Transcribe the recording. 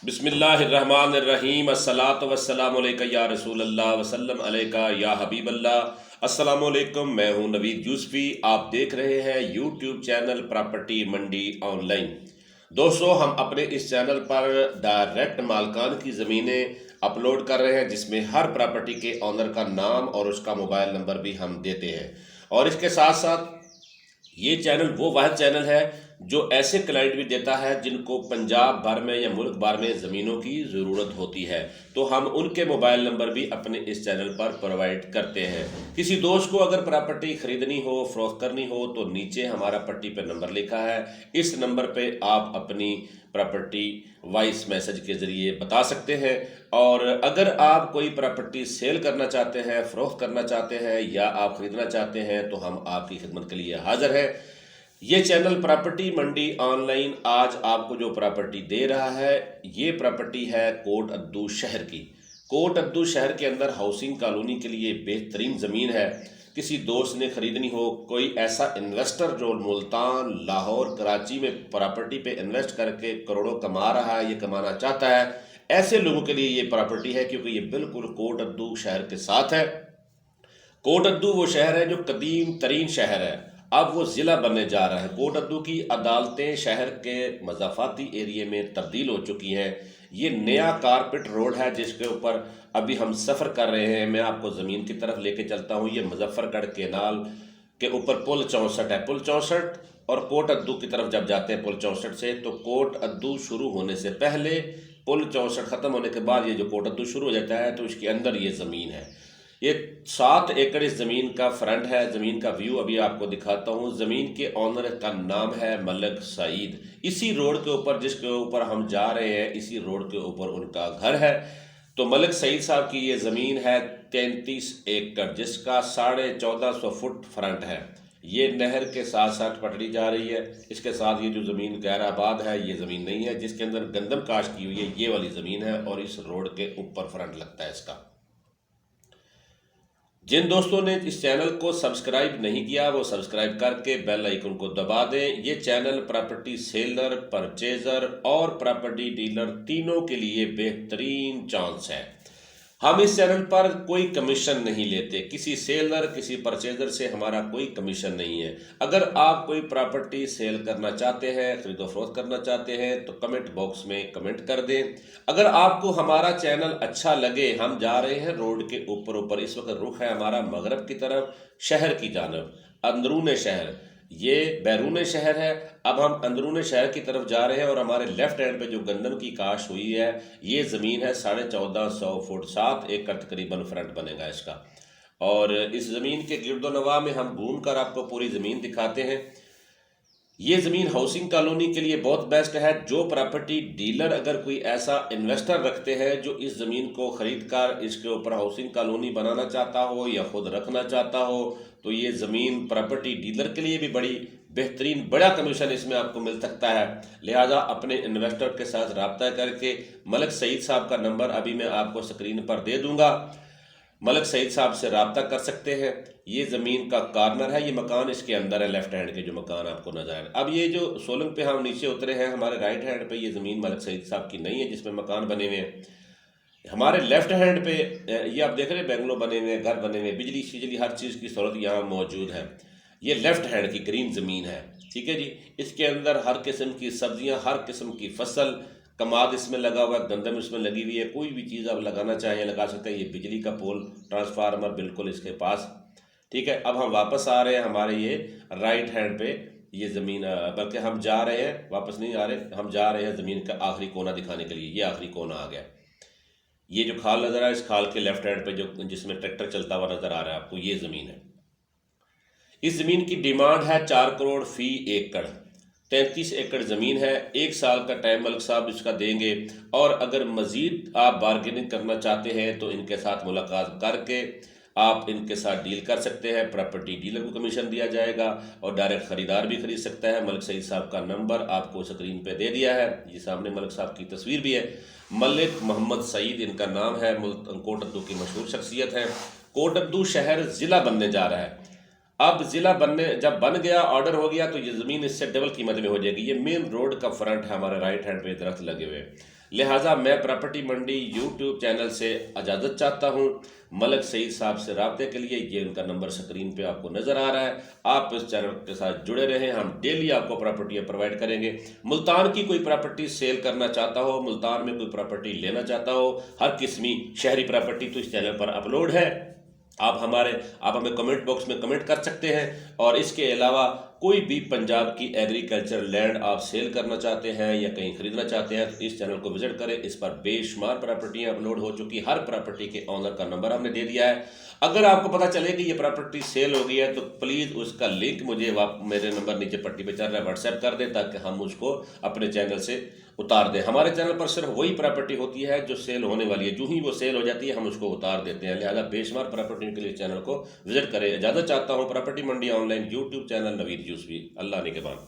बिस्मिल्लाहिर्रहमानिर्रहीम अस्सलातु वस्सलामु अलैका या रसूल अल्लाह वसल्लम अलैका या हबीब अल्लाह। अस्सलामु अलैकुम, मैं हूं नवीद यूसुफी। आप देख रहे हैं YouTube channel property Mandi online. दोस्तों, हम अपने इस चैनल पर डायरेक्ट मालकान की ज़मीनें अपलोड कर रहे हैं, जिसमें हर प्रॉपर्टी के ऑनर का नाम और उसका मोबाइल नंबर भी हम देते हैं। और इसके साथ साथ ये चैनल वो वाहिद चैनल है जो ऐसे क्लाइंट भी देता है जिनको पंजाब भर में या मुल्क भर में ज़मीनों की ज़रूरत होती है, तो हम उनके मोबाइल नंबर भी अपने इस चैनल पर प्रोवाइड करते हैं। किसी दोस्त को अगर प्रॉपर्टी ख़रीदनी हो, फ़रोख्त करनी हो, तो नीचे हमारा पट्टी पर नंबर लिखा है। इस नंबर पे आप अपनी प्रॉपर्टी वॉइस मैसेज के ज़रिए बता सकते हैं। और अगर आप कोई प्रॉपर्टी सेल करना चाहते हैं, फ़रोख्त करना चाहते हैं या आप ख़रीदना चाहते हैं, तो हम आपकी खिदमत के लिए हाज़िर हैं। ये चैनल प्रॉपर्टी मंडी ऑनलाइन आज आपको जो प्रॉपर्टी दे रहा है, ये प्रॉपर्टी है कोट अद्दू शहर की। कोट अद्दू शहर के अंदर हाउसिंग कॉलोनी के लिए बेहतरीन ज़मीन है। किसी दोस्त ने ख़रीदनी हो, कोई ऐसा इन्वेस्टर जो मुल्तान, लाहौर, कराची में प्रॉपर्टी पे इन्वेस्ट करके करोड़ों कमा रहा है, ये कमाना चाहता है, ऐसे लोगों के लिए ये प्रॉपर्टी है, क्योंकि ये बिल्कुल कोट अद्दू शहर के साथ है। कोट अद्दू वो शहर है जो कदीम तरीन शहर है, अब वो ज़िला बनने जा रहा है। कोट अद्दू की अदालतें शहर के मज़ाफ़ाती एरिए में तब्दील हो चुकी हैं। ये नया कारपेट रोड है जिसके ऊपर अभी हम सफ़र कर रहे हैं। मैं आपको ज़मीन की तरफ लेके चलता हूँ। ये मुजफ्फरगढ़ केनाल के ऊपर पुल 64 है। पुल 64 और कोट अद्दू की तरफ जब जाते हैं पुल 64 से, तो कोट अद्दू शुरू होने से पहले, पुल 64 ख़त्म होने के बाद ये जो कोट अद्दू शुरू हो जाता है, तो इसके अंदर ये ज़मीन है। ये 7 एकड़ इस ज़मीन का फ्रंट है। ज़मीन का व्यू अभी आपको दिखाता हूँ। ज़मीन के ऑनर का नाम है मलिक सईद। इसी रोड के ऊपर, जिसके ऊपर हम जा रहे हैं, इसी रोड के ऊपर उनका घर है। तो मलिक सईद साहब की ये ज़मीन है 33 एकड़, जिसका 1450 फुट फ्रंट है। ये नहर के साथ साथ पटड़ी जा रही है। इसके साथ ये जो ज़मीन गैर आबाद है, ये ज़मीन नहीं है जिसके अंदर गंदम काश्त की हुई है, ये वाली ज़मीन है और इस रोड के ऊपर फ्रंट लगता है इसका। जिन दोस्तों ने इस चैनल को सब्सक्राइब नहीं किया, वो सब्सक्राइब करके बेल आइकन को दबा दें। ये चैनल प्रॉपर्टी सेलर, परचेजर और प्रॉपर्टी डीलर तीनों के लिए बेहतरीन चांस है। हम इस चैनल पर कोई कमीशन नहीं लेते। किसी सेलर, किसी परचेजर से हमारा कोई कमीशन नहीं है। अगर आप कोई प्रॉपर्टी सेल करना चाहते हैं, खरीदो फरोख्त करना चाहते हैं, तो कमेंट बॉक्स में कमेंट कर दें। अगर आपको हमारा चैनल अच्छा लगे, हम जा रहे हैं रोड के ऊपर ऊपर, इस वक्त रुख है हमारा मगरब की तरफ, शहर की जानब, अंदरून शहर। ये बैरून शहर है। अब हम अंदरून शहर की तरफ जा रहे हैं और हमारे लेफ्ट हैंड पे जो गंदम की काश हुई है, ये ज़मीन है 1450 फुट, 7 एकड़ तकरीबन फ्रंट बनेगा इसका। और इस ज़मीन के गिरदोनवा में हम घूम कर आपको पूरी ज़मीन दिखाते हैं। ये ज़मीन हाउसिंग कॉलोनी के लिए बहुत बेस्ट है। जो प्रॉपर्टी डीलर अगर कोई ऐसा इन्वेस्टर रखते हैं जो इस ज़मीन को ख़रीद कर इसके ऊपर हाउसिंग कॉलोनी बनाना चाहता हो या ख़ुद रखना चाहता हो, तो ये ज़मीन प्रॉपर्टी डीलर के लिए भी बड़ी बेहतरीन, बड़ा कमीशन इसमें आपको मिल सकता है। लिहाजा अपने इन्वेस्टर के साथ रब्ता करके, मलिक सईद साहब का नंबर अभी मैं आपको स्क्रीन पर दे दूँगा, मलिक सईद साहब से रब्ता कर सकते हैं। ये ज़मीन का कॉर्नर है, ये मकान इसके अंदर है, लेफ्ट हैंड के जो मकान आपको नजर आ रहे हैं। अब ये जो सोलंग पे हम नीचे उतरे हैं, हमारे राइट हैंड पे ये ज़मीन मलिक सईद साहब की नहीं है जिसमें मकान बने हुए हैं। हमारे लेफ्ट हैंड पे ये आप देख रहे हैं बेंगलो बने हुए हैं, घर बने हुए हैं, बिजली शिजली हर चीज़ की सहूलत यहाँ मौजूद है। ये लेफ्ट हैंड की ग्रीन ज़मीन है, ठीक है जी। इसके अंदर हर किस्म की सब्जियाँ, हर किस्म की फसल, कमाद इसमें लगा हुआ है, गंदम इसमें लगी हुई है, कोई भी चीज़ आप लगाना चाहें लगा सकते हैं। ये बिजली का पोल ट्रांसफार्मर बिल्कुल इसके पास, ठीक है। अब हम वापस आ रहे हैं हमारे ये राइट हैंड पे ये ज़मीन, बल्कि हम जा रहे हैं, वापस नहीं आ रहे, हम जा रहे हैं ज़मीन का आखिरी कोना दिखाने के लिए। ये आखिरी कोना आ गया। ये जो खाल नज़र आ रहा है, इस खाल के लेफ्ट हैंड पे जो जिसमें ट्रैक्टर चलता हुआ नज़र आ रहा है आपको, ये ज़मीन है। इस ज़मीन की डिमांड है 4 करोड़ फी एकड़। 33 एकड़ ज़मीन है। 1 साल का टाइम मलिक साहब इसका देंगे। और अगर मज़ीद आप बारगेनिंग करना चाहते हैं तो इनके साथ मुलाकात करके आप इनके साथ डील कर सकते हैं। प्रॉपर्टी डीलर को कमीशन दिया जाएगा और डायरेक्ट ख़रीदार भी खरीद सकता है। मलिक सईद साहब का नंबर आपको स्क्रीन पे दे दिया है। ये सामने मलिक साहब की तस्वीर भी है। मलिक मोहम्मद सईद इनका नाम है। कोट अद्दू की मशहूर शख्सियत है। कोट अद्दू शहर ज़िला बनने जा रहा है। अब ज़िला बनने जब बन गया, ऑर्डर हो गया, तो ये ज़मीन इससे डबल कीमत में हो जाएगी। ये मेन रोड का फ्रंट है, हमारे राइट हैंड पे दरख्त लगे हुए। लिहाजा मैं प्रॉपर्टी मंडी यूट्यूब चैनल से इजाज़त चाहता हूँ। मलक सईद साहब से राब्ते के लिए ये उनका नंबर स्क्रीन पे आपको नज़र आ रहा है। आप इस चैनल के साथ जुड़े रहें, हम डेली आपको प्रॉपर्टियाँ प्रोवाइड करेंगे। मुल्तान की कोई प्रॉपर्टी सेल करना चाहता हो, मुल्तान में कोई प्रॉपर्टी लेना चाहता हो, हर किस्मी शहरी प्रॉपर्टी तो इस चैनल पर अपलोड है। आप हमें कमेंट बॉक्स में कमेंट कर सकते हैं। और इसके अलावा कोई भी पंजाब की एग्रीकल्चर लैंड आप सेल करना चाहते हैं या कहीं खरीदना चाहते हैं तो इस चैनल को विजिट करें। इस पर बेशुमार प्रॉपर्टियां अपलोड हो चुकी, हर प्रॉपर्टी के ओनर का नंबर हमने दे दिया है। अगर आपको पता चले कि ये प्रॉपर्टी सेल हो गई है तो प्लीज़ उसका लिंक मुझे मेरे नंबर नीचे पट्टी पे चल रहा है व्हाट्सएप कर दें, ताकि हम उसको अपने चैनल से उतार दें। हमारे चैनल पर सिर्फ वही प्रॉपर्टी होती है जो सेल होने वाली है, जो ही वो सेल हो जाती है हम उसको उतार देते हैं। लिहाजा बेशुमार प्रॉपर्टी के लिए चैनल को विजिट करें। इजाज़त चाहता हूँ। Property Mandi online YouTube channel Naveed Yousufi. अल्लाह निगहबान।